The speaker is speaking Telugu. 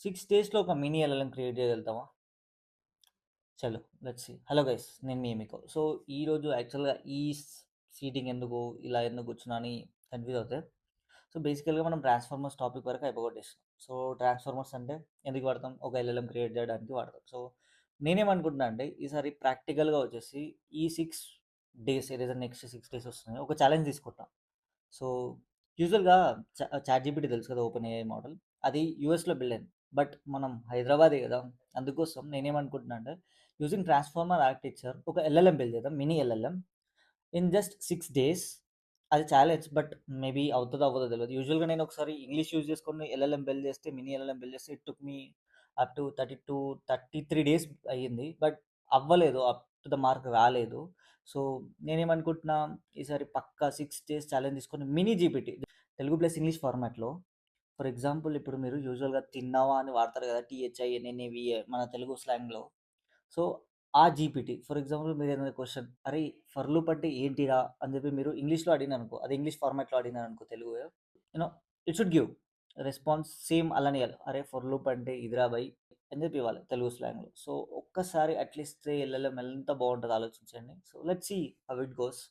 6 డేస్‌లో ఒక మినీ ఎల్ఎల్ఎం క్రియేట్ చేయగలుగుతామా? చలో లెట్స్ సీ. హలో గైస్, నేను మీ ఎమికో. సో, ఈరోజు యాక్చువల్‌గా ఈ సీటింగ్ ఎందుకు, ఇలా ఎందుకు కూర్చున్నా అని కన్‌ఫ్యూజ్ అవుతే, సో, బేసికల్‌గా మనం ట్రాన్స్‌ఫార్మర్స్ టాపిక్ వరకు అయిపోగొట్టేసాం. సో, ట్రాన్స్‌ఫార్మర్స్ అంటే ఎందుకు వాడతాం? ఒక ఎల్ఎల్ఎం క్రియేట్ చేయడానికి వాడతాం. సో, నేనేమనుకుంటున్నా అంటే ఈసారి ప్రాక్టికల్‌గా వచ్చేసి ఈ 6 డేస్ ఏదైతే నెక్స్ట్ 6 డేస్ వస్తున్నాయో ఒక ఛాలెంజ్ తీసుకుంటా. సో, యూజువల్‌గా చాట్‌జీపీటీ తెలుసు కదా! Open AI model. అది యూఎస్‌లో బిల్డ్ అయింది. బట్ మనం హైదరాబాదే గదా! అందుకోసం నేనేమనుకుంటున్నా అంటే యూజింగ్ ట్రాన్స్‌ఫార్మర్ ఆర్కిటెక్చర్ ఒక ఎల్ఎల్ఎం బిల్డ్ చేద్దాం. Mini LLM in just 6 days. అది ఛాలెంజ్. బట్ మేబీ అవుతదో అవ్వదో తెలవదు. యూజువల్‌గా నేను ఒకసారి ఇంగ్లీష్ యూజ్ చేసుకొని ఎల్ఎల్ఎం బిల్డ్ చేస్తే, మినీ ఎల్ఎల్ఎం బిల్డ్ చేస్తే it took me up to 33 days అయ్యింది. బట్ అవ్వలేదు. అప్ టు ద మార్క్ రాలేదు. సో, నేనేమనుకుంటున్నా ఈసారి పక్కా 6 డేస్ ఛాలెంజ్ తీసుకొని mini GPT Telugu plus English ఫార్మాట్‌లో, ఫర్ ఎగ్జాంపుల్ ఇప్పుడు మీరు యూజువల్‌గా తిన్నావా అని వాడతారు కదా! టీహెచ్ఐఎన్ఎన్ఏవిఏ మన తెలుగు స్లాంగ్‌లో. సో, ఆ జీపీటీ ఫర్ ఎగ్జాంపుల్ మీరేదైనా క్వెషన్ "అరేయ్! ఫర్ లూప్ అంటే ఏంటిరా?" అని చెప్పి మీరు ఇంగ్లీష్‌లో అడిగినారనుకో, అది ఇంగ్లీష్ ఫార్మాట్‌లో అడిగినారనుకో Telugu, you know it should give response same అలానే ఇయ్యాలి. "అరే! ఫర్ లూప్ అంటే ఇదిరా బై" అని చెప్పి ఇవ్వాలి తెలుగు స్లాంగ్‌లో. సో, ఒక్కసారి అట్‌లీస్ట్ ఎల్ఎల్ఎం ఎంత బావుంటదో ఆలోచించండి. So, let's see how it goes.